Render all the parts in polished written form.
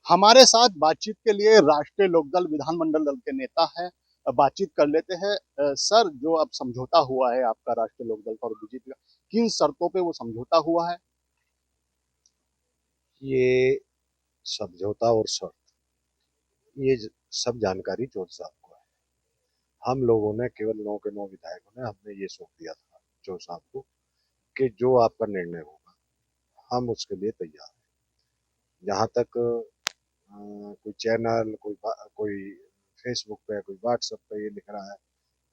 हमारे साथ बातचीत के लिए राष्ट्रीय लोकदल विधानमंडल दल के नेता हैं। बातचीत कर लेते हैं। सर, जो अब समझौता हुआ है आपका राष्ट्रीय लोकदल का और बीजेपी का, किन शर्तों पे वो समझौता हुआ है? ये समझौता और शर्त, ये सब जानकारी चौधरी साहब को है। हम लोगों ने केवल 9 के 9 विधायकों ने हमने ये सौंप दिया था चौधरी साहब को कि जो आपका निर्णय होगा हम उसके लिए तैयार हैं। जहाँ तक कोई चैनल, कोई फेसबुक पे, कोई व्हाट्सएप पे ये लिख रहा है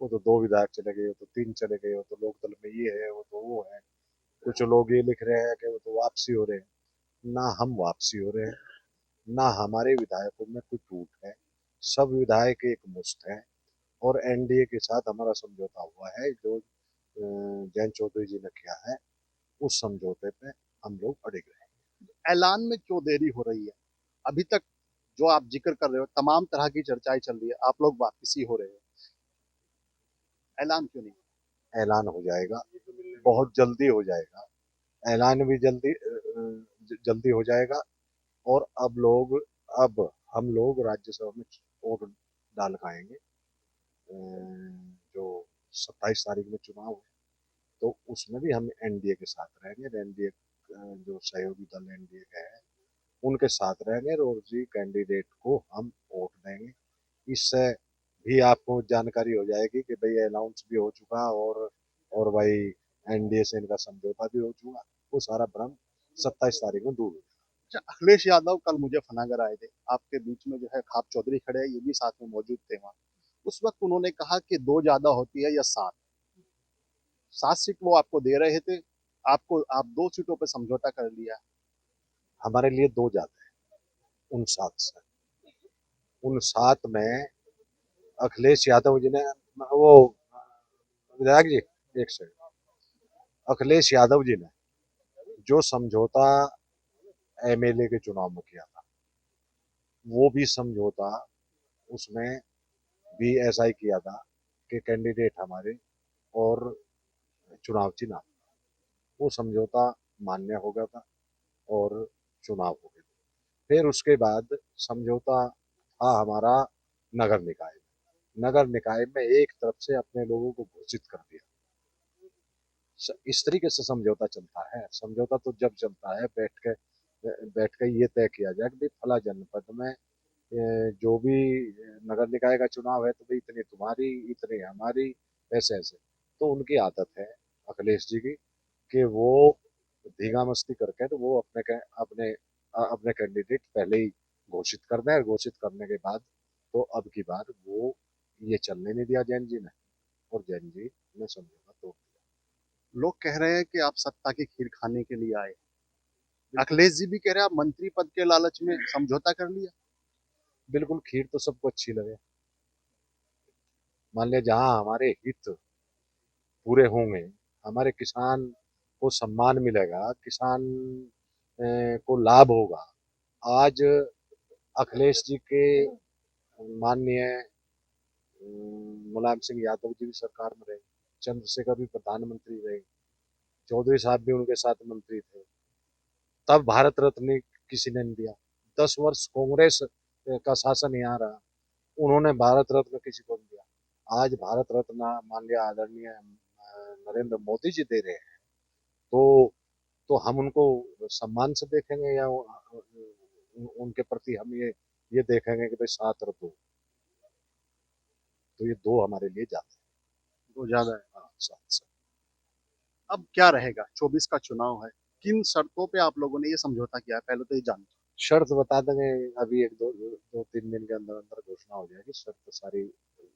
वो तो 2 विधायक चले गए, वो तो 3 चले गए, वो तो लोकदल में ये है, वो तो वो है। कुछ लोग ये लिख रहे हैं कि वो तो वापसी हो रहे हैं। ना हम वापसी हो रहे हैं, ना हमारे विधायकों में कोई टूट है। सब विधायक एक मुश्त हैं और एनडीए के साथ हमारा समझौता हुआ है जो जयंत चौधरी जी ने किया है। उस समझौते पे हम लोग अड़े रहे। ऐलान में क्यों देरी हो रही है? अभी तक जो आप जिक्र कर रहे हो, तमाम तरह की चर्चाएं चल रही है, आप लोग वापसी हो रहे हो, ऐलान क्यों नहीं? ऐलान हो जाएगा, बहुत जल्दी हो जाएगा। ऐलान भी जल्दी हो जाएगा। और अब हम लोग राज्यसभा में वोट डाल पाएंगे। जो 27 तारीख में चुनाव है तो उसमें भी हम एनडीए के साथ रहेंगे। एनडीए जो सहयोगी दल एनडीए के हैं उनके साथ रहेंगे और जी कैंडिडेट को हम वोट देंगे। इससे भी आपको जानकारी हो जाएगी कि भाई अनाउंस भी हो चुका और भाई एनडीए से इनका समझौता भी हो चुका। वो सारा भ्रम 27 तारीख को दूर हो अच्छा, अखिलेश यादव कल मुझे फनागर आए थे, आपके बीच में जो है खाप चौधरी खड़े हैं, ये भी साथ में मौजूद थे वहाँ। उस वक्त उन्होंने कहा कि दो ज्यादा होती है या सात। 7 सीट वो आपको दे रहे थे, आप 2 सीटों पे समझौता कर लिया। हमारे लिए 2 जाते हैं उन 7 से। उन 7 में अखिलेश यादव जी ने, वो विधायक जी, एक सेकंड, अखिलेश यादव जी ने जो समझौता एमएलए के चुनाव में किया था वो भी समझौता उसमें भी ऐसा ही किया था कि कैंडिडेट हमारे और चुनाव चिन्ह, वो समझौता मान्य हो गया था और चुनाव हो गए थे। फिर उसके बाद समझौता था हमारा नगर निकाय में। नगर निकाय में एक तरफ से अपने लोगों को घोषित कर दिया। इस तरीके से समझौता चलता है। समझौता तो जब चलता है बैठ के ये तय किया जाए कि भाई फला जनपद में जो भी नगर निकाय का चुनाव है तो भाई इतनी तुम्हारी, इतनी हमारी, ऐसे ऐसे। तो उनकी आदत है अखिलेश जी की कि वो धींगा मस्ती करके तो वो अपने अपने कैंडिडेट पहले ही घोषित कर दें और घोषित करने के बाद तो अब की बार वो ये चलने नहीं दिया जैन जी ने और जैन जी ने समझौता तोड़ दिया। लोग कह रहे हैं कि आप सत्ता की खीर खाने के लिए आए। अखिलेश जी भी कह रहे हैं आप मंत्री पद के लालच में समझौता कर लिया। बिल्कुल, खीर तो सबको अच्छी लगे। मान लिया जहाँ हमारे हित पूरे होंगे, हमारे किसान को सम्मान मिलेगा, किसान को लाभ होगा। आज अखिलेश जी के माननीय मुलायम सिंह यादव जी भी सरकार में रहे, चंद्रशेखर भी प्रधानमंत्री रहे, चौधरी साहब भी उनके साथ मंत्री थे। तब भारत रत्न किसी ने नहीं दिया। 10 वर्ष कांग्रेस का शासन यहाँ रहा, उन्होंने भारत रत्न किसी को नहीं दिया। आज भारत रत्न माननीय आदरणीय नरेंद्र मोदी जी दे रहे हैं तो हम उनको सम्मान से देखेंगे या उनके प्रति हम ये देखेंगे कि भाई साथ रखो। तो ये 2 हमारे लिए जाते तो ज्यादा है। हैं। हाँ, साथ से। अब क्या रहेगा? 24 का चुनाव है, किन शर्तों पे आप लोगों ने ये समझौता किया है, पहले तो ये जान। शर्त बता देंगे, अभी एक दो दो 3 दिन के अंदर अंदर घोषणा हो जाएगी। शर्त सारी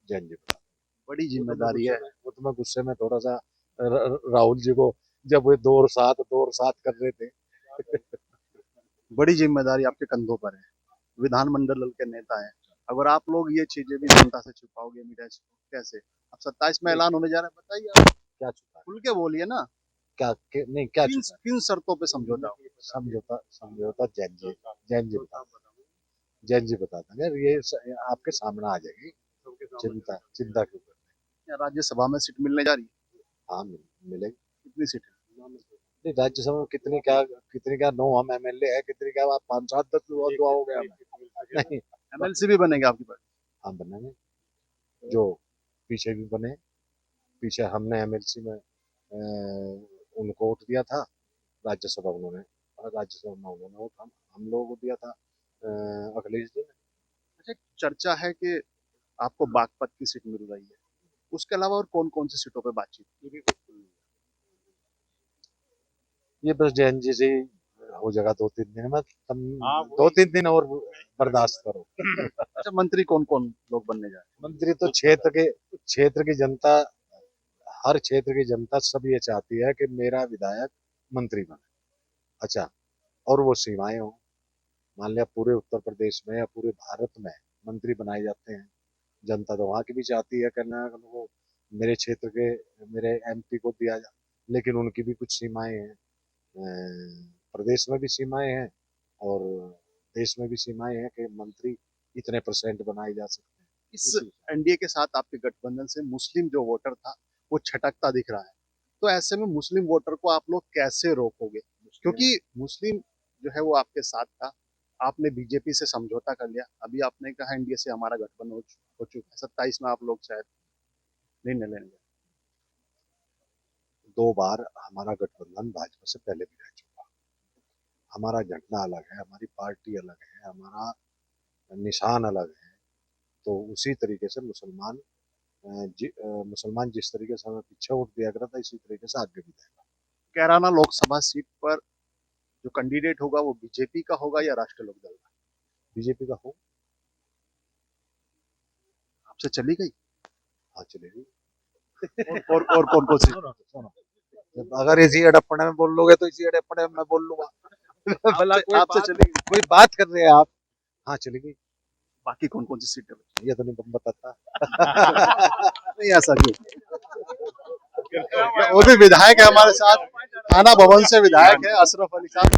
जैन जी बता बड़ी देंगे। जिम्मेदारी है। वो तो मैं गुस्से में थोड़ा सा राहुल जी को, जब वो 2 और 7 कर रहे थे। बड़ी जिम्मेदारी आपके कंधों पर है, विधानमंडल के नेता है। अगर आप लोग ये चीजें भी जनता से छुपाओगे, मीडिया से, कैसे? अब 27 में नहीं, ऐलान होने जा रहा है, बताइए आप। क्या छुपा है? खुल के बोलिए ना। नहीं, क्या किन छुपा है? किन शर्तों पे समझौता हो? समझौता समझौता जैन जी बता देंगे। आपके सामने आ जाएगी। चिंता क्यों कर रहे क्या राज्यसभा में सीट मिलने जा रही है? हैं? हाँ, मिलेगी। कितनी सीट है? नहीं, राज्यसभा में कितनी क्या 9 हम एमएलए है, कितनी क्या आप 5 7 10 दुआ हो गया हमें। नहीं, एमएलसी भी बनेंगे आपकी पार्टी? हम बनेंगे। जो पीछे भी बने, पीछे हमने एमएलसी में उनको वोट दिया था, राज्यसभा उन्होंने राज्यसभा में उन्होंने वोट हम लोगों को दिया था अखिलेश जी ने। अच्छा, चर्चा है कि आपको बागपत की सीट मिल रही है, उसके अलावा और कौन कौन सी सीटों पे बातचीत? ये बस जैन जी से ही हो जाएगा 2-3 दिन में, तुम 2-3 दिन और बर्दाश्त करो। अच्छा, मंत्री कौन कौन लोग बनने जा रहे मंत्री तो क्षेत्र की जनता, हर क्षेत्र की जनता सब ये चाहती है कि मेरा विधायक मंत्री बने। अच्छा, और वो सीमाएं हो, मान लिया पूरे उत्तर प्रदेश में या पूरे भारत में मंत्री बनाए जाते हैं, जनता तो वहां की भी चाहती है करना वो मेरे क्षेत्र के मेरे एमपी को दिया जाए, लेकिन उनकी भी कुछ सीमाएं हैं। प्रदेश में भी सीमाएं हैं और देश में भी सीमाएं हैं कि मंत्री इतने परसेंट बनाए जा सकते हैं। हैं? इस एनडीए के साथ आपके गठबंधन से मुस्लिम जो वोटर था वो छटकता दिख रहा है, तो ऐसे में मुस्लिम वोटर को आप लोग कैसे रोकोगे? क्योंकि मुस्लिम जो है वो आपके साथ था, आपने बीजेपी से समझौता कर लिया, अभी आपने कहा एनडीए से हमारा गठबंधन हो चुका है, 27 में आप लोग शायद निर्णय लेंगे। 2 बार हमारा गठबंधन भाजपा से पहले भी रह चुका। हमारा झंडा अलग है, हमारी पार्टी अलग है, हमारा निशान अलग है। तो उसी तरीके से मुसलमान जिस तरीके से हमें पीछे वोट दिया करता था, इसी तरीके से आगे भी देगा। कैराना लोकसभा सीट पर जो कैंडिडेट होगा वो बीजेपी का होगा या राष्ट्रीय लोकदल का? बीजेपी का हो। आपसे चली गई? हाँ, चलेगी। और कौन कौन सी? अगर इसी अड़प्पने में बोल लोगे तो इसी अड़प्पने में मैं बोल लूंगा। भला आपसे चली गई? कोई बात कर रहे हैं आप? हाँ, चलेगी। बाकी कौन कौन सी सीटें बची? ये तो नहीं बताता। नहीं, ऐसा क्यों? वो भी विधायक है हमारे साथ, थाना भवन से विधायक है अशरफ अली साहब।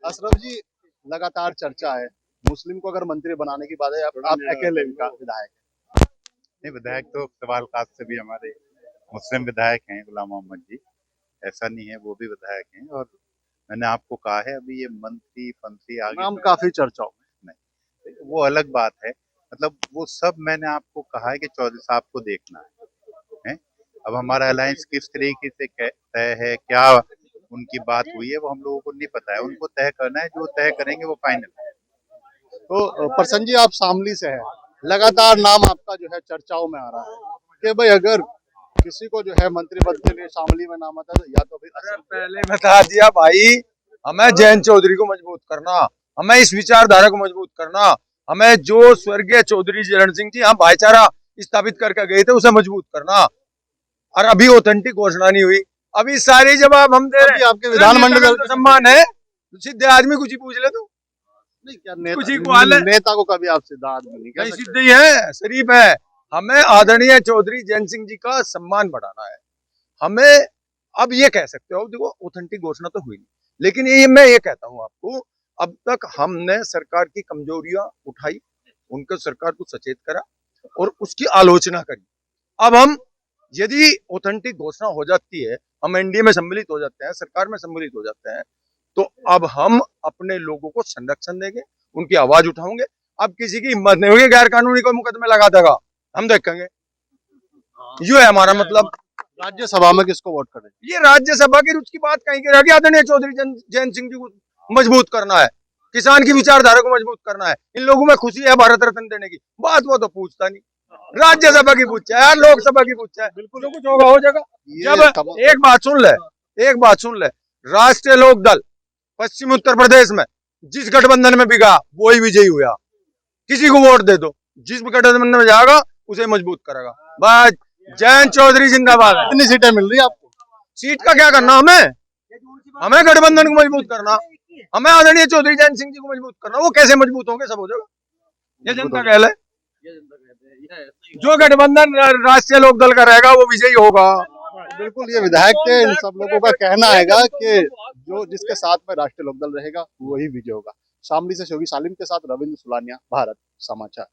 अशरफ जी, लगातार चर्चा है मुस्लिम को अगर मंत्री बनाने की बात है, आप अकेले विधायक हैं। नहीं, विधायक तो सवाल खास से भी हमारे मुस्लिम विधायक हैं गुलाम मोहम्मद जी, ऐसा नहीं है, वो भी विधायक हैं। और मैंने आपको कहा है अभी ये मंत्री फंत्री आगे नाम काफी चर्चाओं में। नहीं, वो अलग बात है। मतलब वो सब मैंने आपको कहा है कि चौधरी साहब को देखना है? अब हमारा अलायंस किस तरीके से तय है, क्या उनकी बात हुई है, वो हम लोगों को नहीं पता है, उनको तय करना है, जो तय करेंगे वो फाइनल है। तो प्रसन्न जी, आप शामली से हैं, लगातार नाम आपका जो है चर्चाओं में आ रहा है कि भाई अगर किसी को जो है मंत्री पद के लिए शामली में नाम आता है या तो फिर पहले बता दिया भाई, हमें जयंत चौधरी को मजबूत करना, हमें इस विचारधारा को मजबूत करना, हमें जो स्वर्गीय चौधरी चरण सिंह जी यहाँ भाईचारा स्थापित करके गए थे उसे मजबूत करना। और अभी ऑथेंटिक घोषणा नहीं हुई, अभी सारे जवाब हम दे रहे हैं। आपके विधानमंडल तो सम्मान है, सीधे आदमी कुछ ही पूछ ले तू। नहीं, क्या कुछ ही को हाल है। नेता को कभी आप सीधा आदमी नहीं कह नहीं, सकते। सीधे ही है, शरीफ है। हमें आदरणीय चौधरी जयंत सिंह जी का सम्मान बढ़ाना है। हमें अब ये कह सकते हो, देखो ऑथेंटिक घोषणा तो हुई नहीं, लेकिन ये मैं ये कहता हूँ आपको, अब तक हमने सरकार की कमजोरियां उठाई, उनको सरकार को सचेत करा और उसकी आलोचना करी। अब हम यदि ऑथेंटिक घोषणा हो जाती है, हम एनडीए में सम्मिलित हो जाते हैं, सरकार में सम्मिलित हो जाते हैं, तो अब हम अपने लोगों को संरक्षण देंगे, उनकी आवाज उठाओगे। अब किसी की हिम्मत नहीं होगी गैर कानूनी कोई मुकदमे लगा देगा, हम देखेंगे। यो है हमारा मतलब। राज्यसभा में किसको वोट करें? ये राज्यसभा की रुचि की बात कहीं की रहेगी। आदरणीय चौधरी जयंत सिंह जी को मजबूत करना है, किसान की विचारधारा को मजबूत करना है, इन लोगों में खुशी है भारत रत्न देने की बात, वो तो पूछता नहीं। राज्यसभा की पूछा है यार, लोकसभा की पूछा है, बिल्कुल जो कुछ होगा हो जाएगा। जब एक बात सुन ले, राष्ट्रीय लोक दल पश्चिम उत्तर प्रदेश में जिस गठबंधन में भी गया वो ही विजयी हुआ। किसी को वोट दे दो, जिस गठबंधन में जाएगा उसे मजबूत करेगा। बस जयंत चौधरी जिंदाबाद है। कितनी सीटें मिल रही है आपको? सीट का क्या करना, हमें गठबंधन को मजबूत करना, हमें आदरणीय चौधरी जयंत सिंह जी को मजबूत करना। वो कैसे मजबूत होंगे, सब हो जाएगा, ये जनता कहल है। जो गठबंधन राष्ट्रीय लोक दल का रहेगा वो विजयी होगा। बिल्कुल, ये विधायक के इन सब लोगों का कहना हैगा कि जो जिसके साथ में राष्ट्रीय लोकदल रहेगा वही विजय होगा। शामली से शोगी सालिम के साथ रविंद्र सुलानिया, भारत समाचार।